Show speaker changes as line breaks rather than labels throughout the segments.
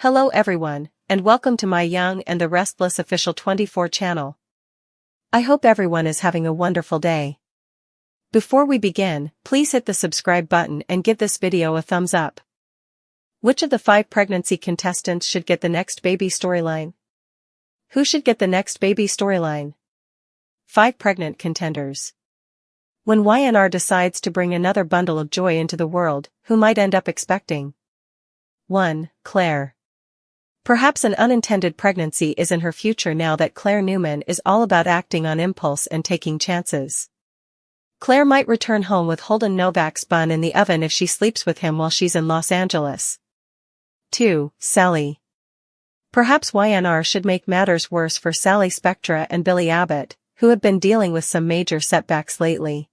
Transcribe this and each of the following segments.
Hello everyone, and welcome to my Young and the Restless official 24 channel. I hope everyone is having a wonderful day. Before we begin, please hit the subscribe button and give this video a thumbs up. Which of the 5 pregnancy contestants should get the next baby storyline? Who should get the next baby storyline? 5 pregnant contenders. When YNR decides to bring another bundle of joy into the world, who might end up expecting? 1. Claire. Perhaps an unintended pregnancy is in her future now that Claire Newman is all about acting on impulse and taking chances. Claire might return home with Holden Novak's bun in the oven if she sleeps with him while she's in Los Angeles. 2. Sally. Perhaps YNR should make matters worse for Sally Spectra and Billy Abbott, who have been dealing with some major setbacks lately.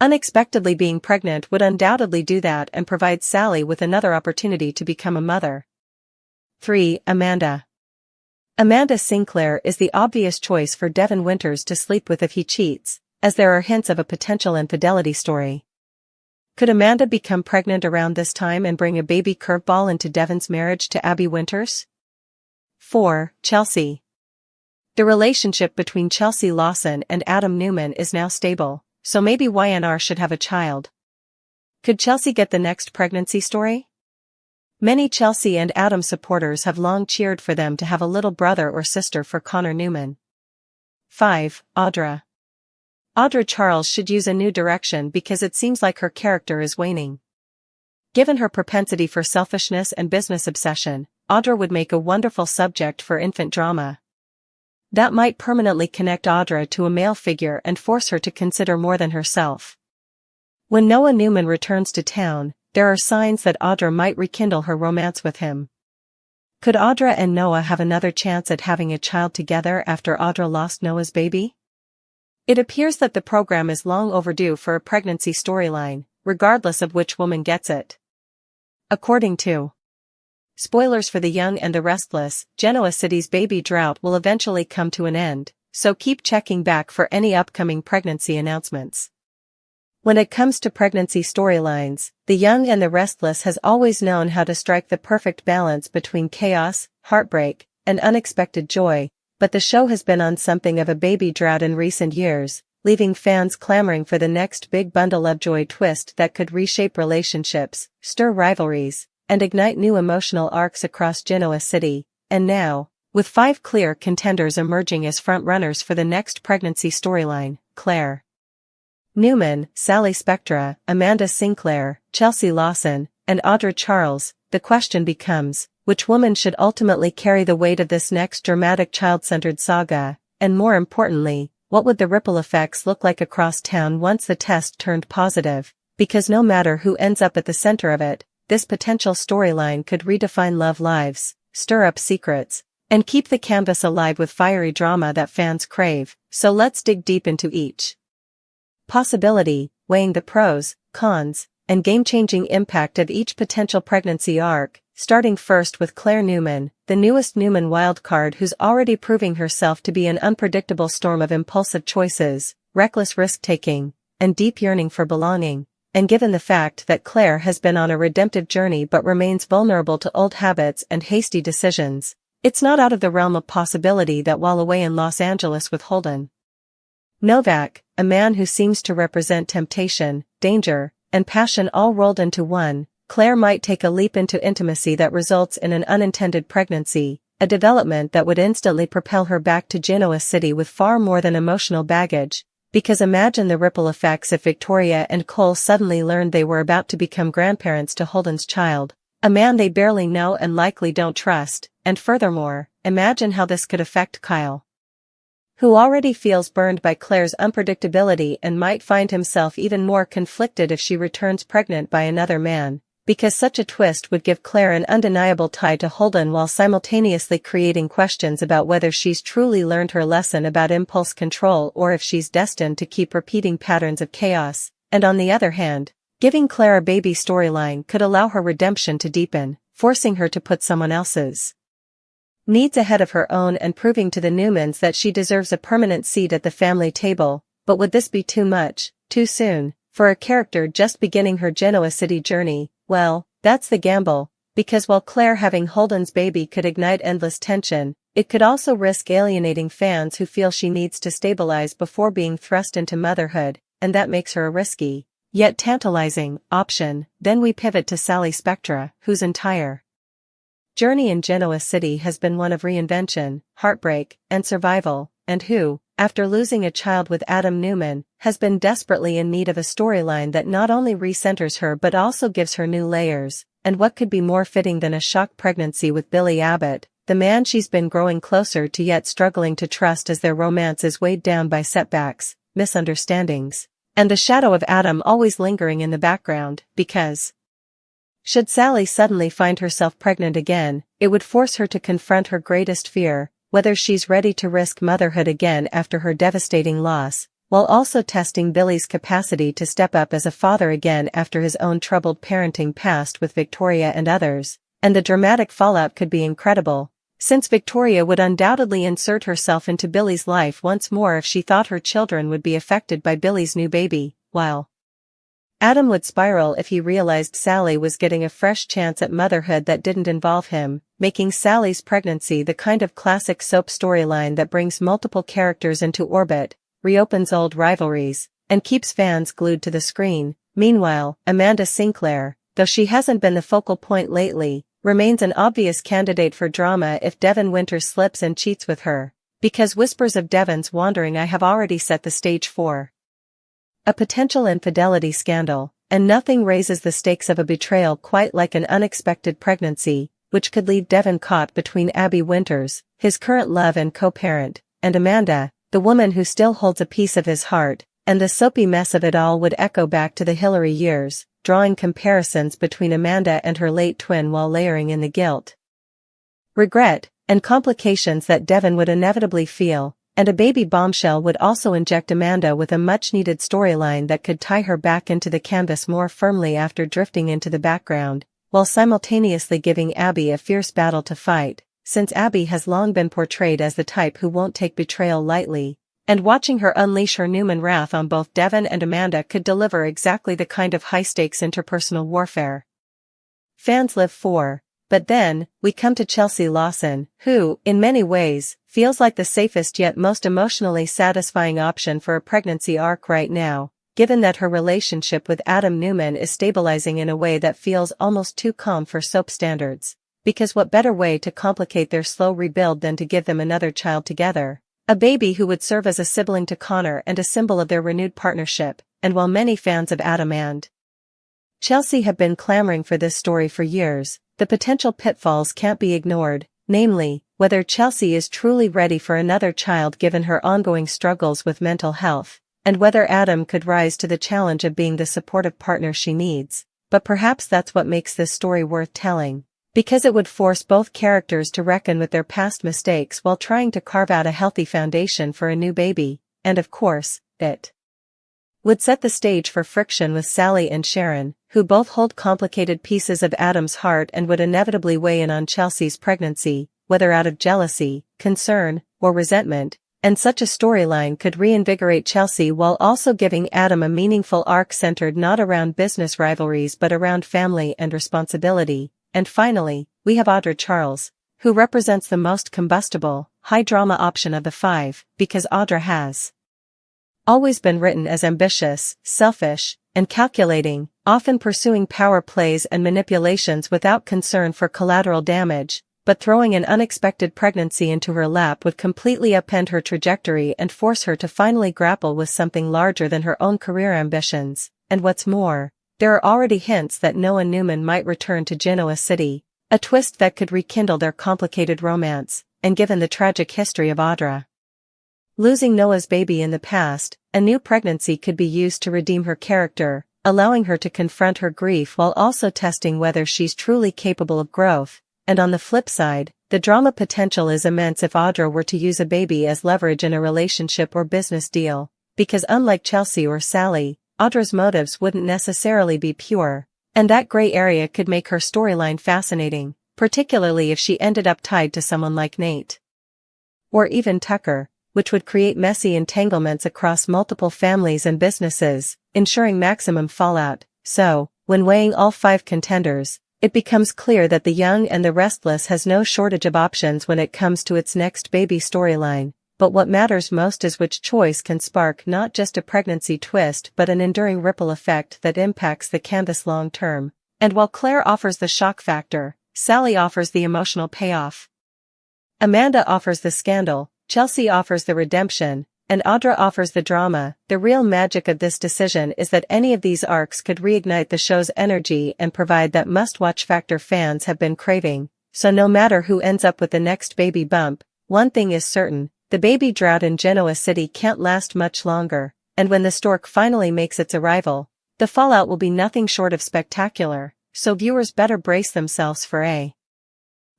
Unexpectedly being pregnant would undoubtedly do that and provide Sally with another opportunity to become a mother. 3. Amanda. Amanda Sinclair is the obvious choice for Devin Winters to sleep with if he cheats, as there are hints of a potential infidelity story. Could Amanda become pregnant around this time and bring a baby curveball into Devin's marriage to Abby Winters? 4. Chelsea. The relationship between Chelsea Lawson and Adam Newman is now stable, so maybe YNR should have a child. Could Chelsea get the next pregnancy story? Many Chelsea and Adam supporters have long cheered for them to have a little brother or sister for Connor Newman. 5. Audra. Audra Charles should use a new direction because it seems like her character is waning. Given her propensity for selfishness and business obsession, Audra would make a wonderful subject for infant drama. That might permanently connect Audra to a male figure and force her to consider more than herself. When Noah Newman returns to town, there are signs that Audra might rekindle her romance with him. Could Audra and Noah have another chance at having a child together after Audra lost Noah's baby? It appears that the program is long overdue for a pregnancy storyline, regardless of which woman gets it. According to spoilers for The Young and the Restless, Genoa City's baby Drought will eventually come to an end, so keep checking back for any upcoming pregnancy announcements. When it comes to pregnancy storylines, The Young and the Restless has always known how to strike the perfect balance between chaos, heartbreak, and unexpected joy, but the show has been on something of a baby drought in recent years, leaving fans clamoring for the next big bundle of joy twist that could reshape relationships, stir rivalries, and ignite new emotional arcs across Genoa City. And now, with 5 clear contenders emerging as frontrunners for the next pregnancy storyline, Claire Newman, Sally Spectra, Amanda Sinclair, Chelsea Lawson, and Audra Charles, the question becomes, which woman should ultimately carry the weight of this next dramatic child-centered saga, and more importantly, what would the ripple effects look like across town once the test turned positive? Because no matter who ends up at the center of it, this potential storyline could redefine love lives, stir up secrets, and keep the canvas alive with fiery drama that fans crave, so let's dig deep into each possibility, weighing the pros, cons, and game-changing impact of each potential pregnancy arc, starting first with Claire Newman, the newest Newman wildcard who's already proving herself to be an unpredictable storm of impulsive choices, reckless risk-taking, and deep yearning for belonging. And given the fact that Claire has been on a redemptive journey but remains vulnerable to old habits and hasty decisions, it's not out of the realm of possibility that while away in Los Angeles with Holden Novak, a man who seems to represent temptation, danger, and passion all rolled into one, Claire might take a leap into intimacy that results in an unintended pregnancy, a development that would instantly propel her back to Genoa City with far more than emotional baggage. Because imagine the ripple effects if Victoria and Cole suddenly learned they were about to become grandparents to Holden's child, a man they barely know and likely don't trust, and furthermore, imagine how this could affect Kyle, who already feels burned by Claire's unpredictability and might find himself even more conflicted if she returns pregnant by another man, because such a twist would give Claire an undeniable tie to Holden while simultaneously creating questions about whether she's truly learned her lesson about impulse control or if she's destined to keep repeating patterns of chaos. And on the other hand, giving Claire a baby storyline could allow her redemption to deepen, forcing her to put someone else's needs ahead of her own and proving to the Newmans that she deserves a permanent seat at the family table. But would this be too much, too soon, for a character just beginning her Genoa City journey? Well, that's the gamble, because while Claire having Holden's baby could ignite endless tension, it could also risk alienating fans who feel she needs to stabilize before being thrust into motherhood, and that makes her a risky, yet tantalizing, option. Then we pivot to Sally Spectra, whose entire journey in Genoa City has been one of reinvention, heartbreak, and survival, and who, after losing a child with Adam Newman, has been desperately in need of a storyline that not only recenters her but also gives her new layers. And what could be more fitting than a shock pregnancy with Billy Abbott, the man she's been growing closer to yet struggling to trust as their romance is weighed down by setbacks, misunderstandings, and the shadow of Adam always lingering in the background, because should Sally suddenly find herself pregnant again, it would force her to confront her greatest fear, whether she's ready to risk motherhood again after her devastating loss, while also testing Billy's capacity to step up as a father again after his own troubled parenting past with Victoria and others. And the dramatic fallout could be incredible, since Victoria would undoubtedly insert herself into Billy's life once more if she thought her children would be affected by Billy's new baby, while Adam would spiral if he realized Sally was getting a fresh chance at motherhood that didn't involve him, making Sally's pregnancy the kind of classic soap storyline that brings multiple characters into orbit, reopens old rivalries, and keeps fans glued to the screen. Meanwhile, Amanda Sinclair, though she hasn't been the focal point lately, remains an obvious candidate for drama if Devon Winters slips and cheats with her, because whispers of Devon's wandering I have already set the stage for a potential infidelity scandal, and nothing raises the stakes of a betrayal quite like an unexpected pregnancy, which could leave Devon caught between Abby Winters, his current love and co-parent, and Amanda, the woman who still holds a piece of his heart, and the soapy mess of it all would echo back to the Hillary years, drawing comparisons between Amanda and her late twin while layering in the guilt, regret, and complications that Devon would inevitably feel, and a baby Bombshell would also inject Amanda with a much-needed storyline that could tie her back into the canvas more firmly after drifting into the background, while simultaneously giving Abby a fierce battle to fight, since Abby has long been portrayed as the type who won't take betrayal lightly, and watching her unleash her Newman wrath on both Devon and Amanda could deliver exactly the kind of high-stakes interpersonal warfare fans live for. But then, we come to Chelsea Lawson, who, in many ways, feels like the safest yet most emotionally satisfying option for a pregnancy arc right now, given that her relationship with Adam Newman is stabilizing in a way that feels almost too calm for soap standards. Because what better way to complicate their slow rebuild than to give them another child together? A baby who would serve as a sibling to Connor and a symbol of their renewed partnership. And while many fans of Adam and Chelsea have been clamoring for this story for years, the potential pitfalls can't be ignored, namely, whether Chelsea is truly ready for another child given her ongoing struggles with mental health, and whether Adam could rise to the challenge of being the supportive partner she needs. But perhaps that's what makes this story worth telling, because it would force both characters to reckon with their past mistakes while trying to carve out a healthy foundation for a new baby, and of course, it would set the stage for friction with Sally and Sharon, who both hold complicated pieces of Adam's heart and would inevitably weigh in on Chelsea's pregnancy, whether out of jealousy, concern, or resentment, and such a storyline could reinvigorate Chelsea while also giving Adam a meaningful arc centered not around business rivalries but around family and responsibility. And finally, we have Audra Charles, who represents the most combustible, high-drama option of the five, because Audra has always been written as ambitious, selfish, and calculating, often pursuing power plays and manipulations without concern for collateral damage, but throwing an unexpected pregnancy into her lap would completely upend her trajectory and force her to finally grapple with something larger than her own career ambitions. And what's more, there are already hints that Noah Newman might return to Genoa City, a twist that could rekindle their complicated romance, and given the tragic history of Audra losing Noah's baby in the past, a new pregnancy could be used to redeem her character, allowing her to confront her grief while also testing whether she's truly capable of growth. And on the flip side, the drama potential is immense if Audra were to use a baby as leverage in a relationship or business deal, because unlike Chelsea or Sally, Audra's motives wouldn't necessarily be pure, and that gray area could make her storyline fascinating, particularly if she ended up tied to someone like Nate or even Tucker, which would create messy entanglements across multiple families and businesses, ensuring maximum fallout. So, when weighing all five contenders, it becomes clear that The Young and the Restless has no shortage of options when it comes to its next baby storyline, but what matters most is which choice can spark not just a pregnancy twist but an enduring ripple effect that impacts the canvas long term. And while Claire offers the shock factor, Sally offers the emotional payoff. Amanda offers the scandal, Chelsea offers the redemption, and Audra offers the drama. The real magic of this decision is that any of these arcs could reignite the show's energy and provide that must-watch factor fans have been craving. So no matter who ends up with the next baby bump, one thing is certain, the baby drought in Genoa City can't last much longer, and when the stork finally makes its arrival, the fallout will be nothing short of spectacular, so viewers better brace themselves for a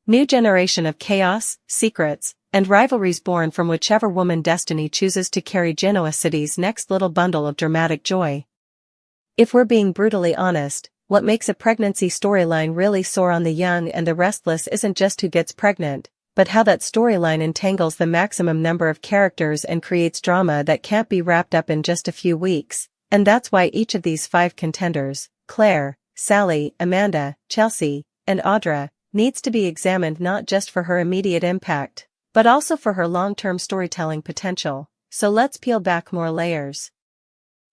new generation of chaos, secrets, and rivalries born from whichever woman destiny chooses to carry Genoa City's next little bundle of dramatic joy. If we're being brutally honest, what makes a pregnancy storyline really soar on The Young and the Restless isn't just who gets pregnant, but how that storyline entangles the maximum number of characters and creates drama that can't be wrapped up in just a few weeks. And that's why each of these 5 contenders, Claire, Sally, Amanda, Chelsea, and Audra, needs to be examined not just for her immediate impact, but also for her long-term storytelling potential. So let's peel back more layers.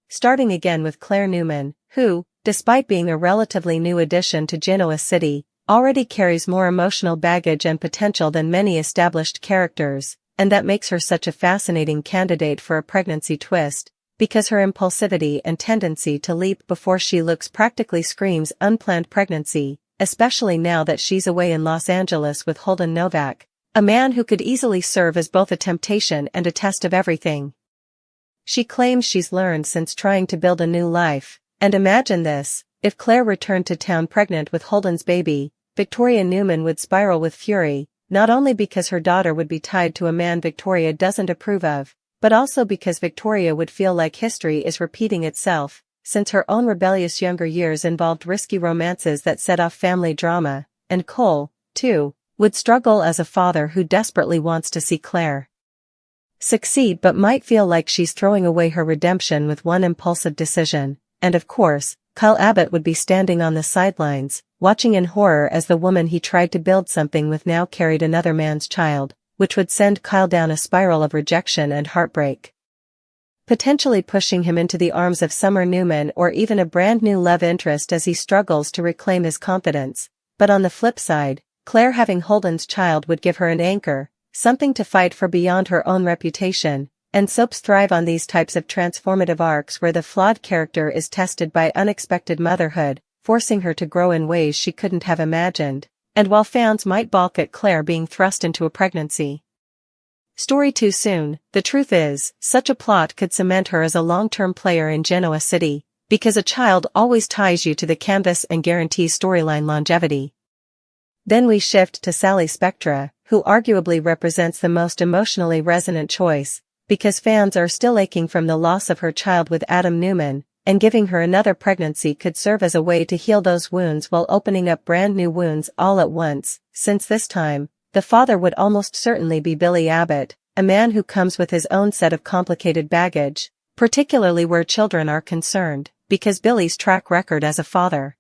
Starting again with Claire Newman, who, despite being a relatively new addition to Genoa City, already carries more emotional baggage and potential than many established characters, and that makes her such a fascinating candidate for a pregnancy twist, because her impulsivity and tendency to leap before she looks practically screams unplanned pregnancy, especially now that she's away in Los Angeles with Holden Novak, a man who could easily serve as both a temptation and a test of everything she claims she's learned since trying to build a new life. And imagine this, if Claire returned to town pregnant with Holden's baby, Victoria Newman would spiral with fury, not only because her daughter would be tied to a man Victoria doesn't approve of, but also because Victoria would feel like history is repeating itself, since her own rebellious younger years involved risky romances that set off family drama, and Cole, too, would struggle as a father who desperately wants to see Claire succeed but might feel like she's throwing away her redemption with one impulsive decision. And of course, Kyle Abbott would be standing on the sidelines, watching in horror as the woman he tried to build something with now carried another man's child, which would send Kyle down a spiral of rejection and heartbreak, potentially pushing him into the arms of Summer Newman or even a brand new love interest as he struggles to reclaim his confidence. But on the flip side, Claire having Holden's child would give her an anchor, something to fight for beyond her own reputation, and soaps thrive on these types of transformative arcs where the flawed character is tested by unexpected motherhood, forcing her to grow in ways she couldn't have imagined. And while fans might balk at Claire being thrust into a pregnancy story too soon, the truth is, such a plot could cement her as a long-term player in Genoa City, because a child always ties you to the canvas and guarantees storyline longevity. Then we shift to Sally Spectra, who arguably represents the most emotionally resonant choice, because fans are still aching from the loss of her child with Adam Newman, and giving her another pregnancy could serve as a way to heal those wounds while opening up brand new wounds all at once, since this time, the father would almost certainly be Billy Abbott, a man who comes with his own set of complicated baggage, particularly where children are concerned, because Billy's track record as a father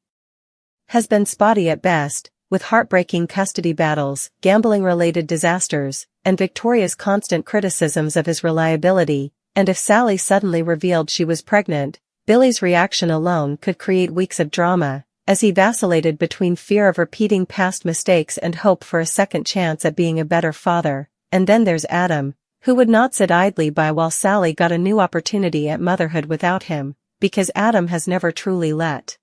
has been spotty at best, with heartbreaking custody battles, gambling-related disasters, and Victoria's constant criticisms of his reliability. And if Sally suddenly revealed she was pregnant, Billy's reaction alone could create weeks of drama, as he vacillated between fear of repeating past mistakes and hope for a second chance at being a better father. And then there's Adam, who would not sit idly by while Sally got a new opportunity at motherhood without him, because Adam has never truly let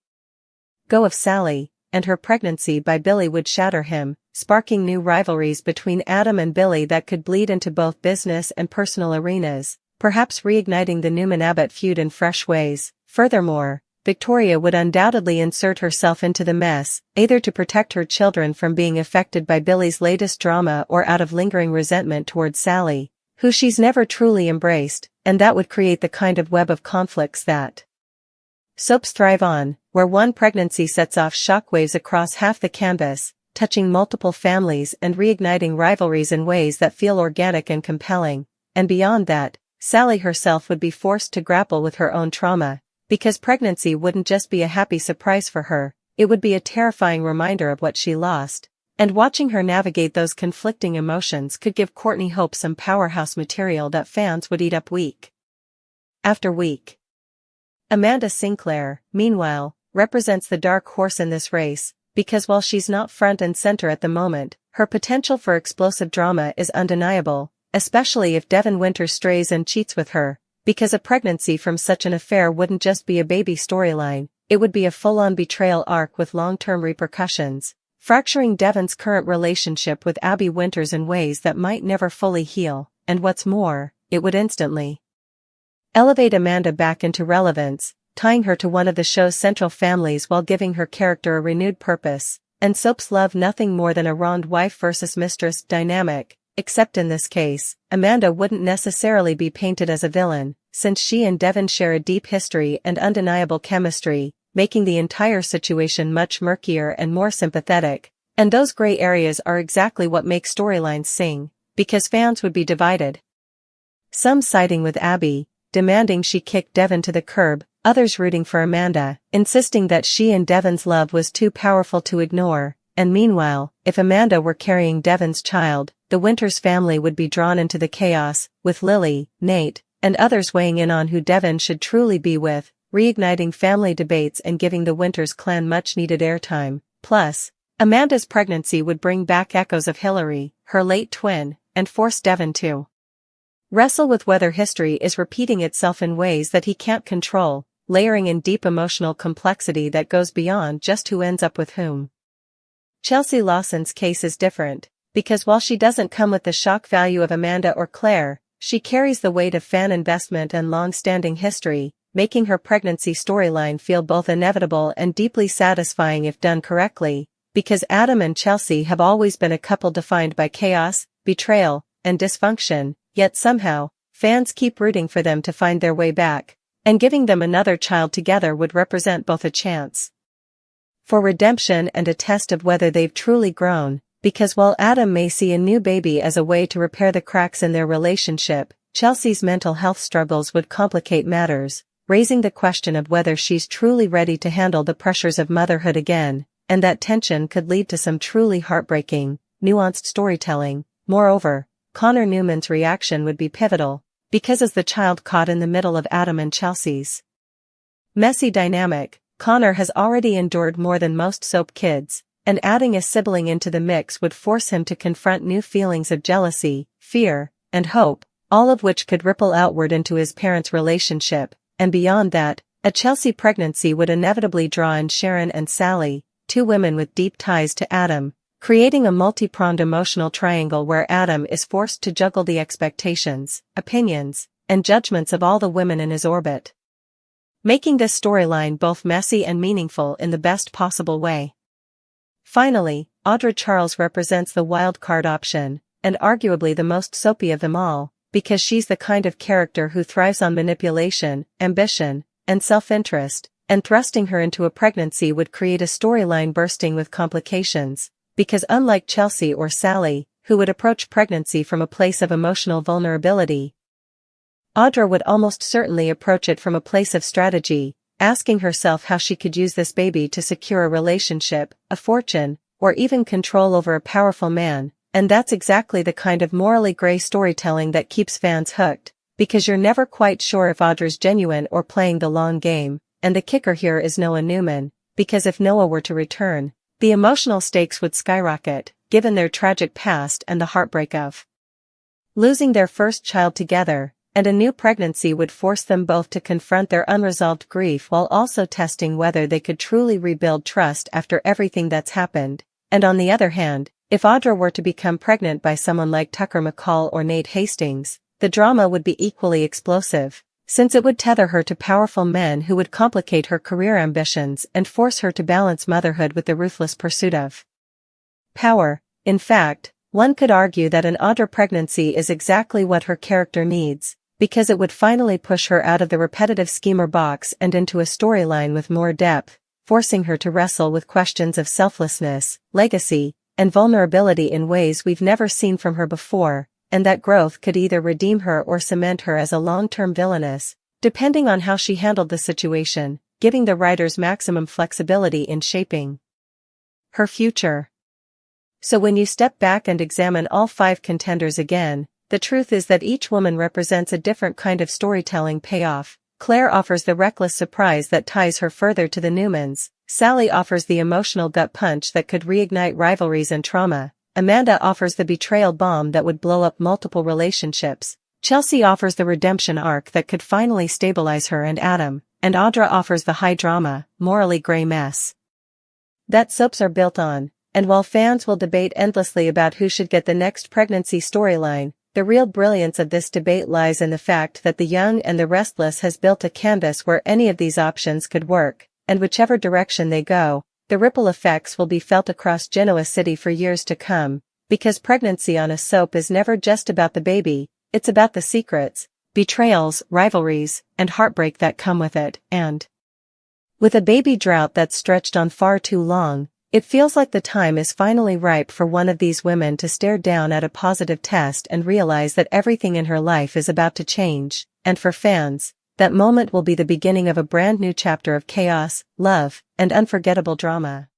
go of Sally, and her pregnancy by Billy would shatter him, sparking new rivalries between Adam and Billy that could bleed into both business and personal arenas, perhaps reigniting the Newman-Abbott feud in fresh ways. Furthermore, Victoria would undoubtedly insert herself into the mess, either to protect her children from being affected by Billy's latest drama or out of lingering resentment towards Sally, who she's never truly embraced, and that would create the kind of web of conflicts that soaps thrive on, where one pregnancy sets off shockwaves across half the canvas, touching multiple families and reigniting rivalries in ways that feel organic and compelling. And beyond that, Sally herself would be forced to grapple with her own trauma, because pregnancy wouldn't just be a happy surprise for her, it would be a terrifying reminder of what she lost, and watching her navigate those conflicting emotions could give Courtney Hope some powerhouse material that fans would eat up week after week. Amanda Sinclair, meanwhile, represents the dark horse in this race, because while she's not front and center at the moment, her potential for explosive drama is undeniable, especially if Devin Winters strays and cheats with her, because a pregnancy from such an affair wouldn't just be a baby storyline, it would be a full-on betrayal arc with long-term repercussions, fracturing Devin's current relationship with Abby Winters in ways that might never fully heal, and what's more, it would instantly elevate Amanda back into relevance, tying her to one of the show's central families while giving her character a renewed purpose, and soaps love nothing more than a wronged wife versus mistress dynamic, except in this case, Amanda wouldn't necessarily be painted as a villain, since she and Devin share a deep history and undeniable chemistry, making the entire situation much murkier and more sympathetic, and those gray areas are exactly what make storylines sing, because fans would be divided. Some siding with Abby, demanding she kick Devin to the curb, others rooting for Amanda, insisting that she and Devin's love was too powerful to ignore, and meanwhile, if Amanda were carrying Devin's child, the Winters family would be drawn into the chaos, with Lily, Nate, and others weighing in on who Devin should truly be with, reigniting family debates and giving the Winters clan much-needed airtime. Plus, Amanda's pregnancy would bring back echoes of Hillary, her late twin, and force Devin to wrestle with whether history is repeating itself in ways that he can't control, layering in deep emotional complexity that goes beyond just who ends up with whom. Chelsea Lawson's case is different, because while she doesn't come with the shock value of Amanda or Claire, she carries the weight of fan investment and long-standing history, making her pregnancy storyline feel both inevitable and deeply satisfying if done correctly, because Adam and Chelsea have always been a couple defined by chaos, betrayal, and dysfunction, yet somehow, fans keep rooting for them to find their way back, and giving them another child together would represent both a chance for redemption and a test of whether they've truly grown, because while Adam may see a new baby as a way to repair the cracks in their relationship, Chelsea's mental health struggles would complicate matters, raising the question of whether she's truly ready to handle the pressures of motherhood again, and that tension could lead to some truly heartbreaking, nuanced storytelling. Moreover, Connor Newman's reaction would be pivotal, because as the child caught in the middle of Adam and Chelsea's messy dynamic, Connor has already endured more than most soap kids, and adding a sibling into the mix would force him to confront new feelings of jealousy, fear, and hope, all of which could ripple outward into his parents' relationship, and beyond that, a Chelsea pregnancy would inevitably draw in Sharon and Sally, two women with deep ties to Adam, creating a multi-pronged emotional triangle where Adam is forced to juggle the expectations, opinions, and judgments of all the women in his orbit, making this storyline both messy and meaningful in the best possible way. Finally, Audra Charles represents the wild card option, and arguably the most soapy of them all, because she's the kind of character who thrives on manipulation, ambition, and self-interest, and thrusting her into a pregnancy would create a storyline bursting with complications, because unlike Chelsea or Sally, who would approach pregnancy from a place of emotional vulnerability, Audra would almost certainly approach it from a place of strategy, asking herself how she could use this baby to secure a relationship, a fortune, or even control over a powerful man, and that's exactly the kind of morally gray storytelling that keeps fans hooked, because you're never quite sure if Audra's genuine or playing the long game, and the kicker here is Noah Newman, because if Noah were to return, the emotional stakes would skyrocket, given their tragic past and the heartbreak of losing their first child together, and a new pregnancy would force them both to confront their unresolved grief while also testing whether they could truly rebuild trust after everything that's happened. And on the other hand, if Audra were to become pregnant by someone like Tucker McCall or Nate Hastings, the drama would be equally explosive, since it would tether her to powerful men who would complicate her career ambitions and force her to balance motherhood with the ruthless pursuit of power. In fact, one could argue that an Audra pregnancy is exactly what her character needs, because it would finally push her out of the repetitive schemer box and into a storyline with more depth, forcing her to wrestle with questions of selflessness, legacy, and vulnerability in ways we've never seen from her before, and that growth could either redeem her or cement her as a long-term villainess, depending on how she handled the situation. giving the writers maximum flexibility in shaping her future. So when you step back and examine all 5 contenders again, the truth is that each woman represents a different kind of storytelling payoff. Claire offers the reckless surprise that ties her further to the Newmans. Sally offers the emotional gut punch that could reignite rivalries and trauma. Amanda offers the betrayal bomb that would blow up multiple relationships. Chelsea offers the redemption arc that could finally stabilize her and Adam. And Audra offers the high drama, morally gray mess that soaps are built on. And while fans will debate endlessly about who should get the next pregnancy storyline, the real brilliance of this debate lies in the fact that The Young and the Restless has built a canvas where any of these options could work, and whichever direction they go, the ripple effects will be felt across Genoa City for years to come, because pregnancy on a soap is never just about the baby, it's about the secrets, betrayals, rivalries, and heartbreak that come with it, and with a baby drought that's stretched on far too long, it feels like the time is finally ripe for one of these women to stare down at a positive test and realize that everything in her life is about to change, and for fans, that moment will be the beginning of a brand new chapter of chaos, love, and unforgettable drama.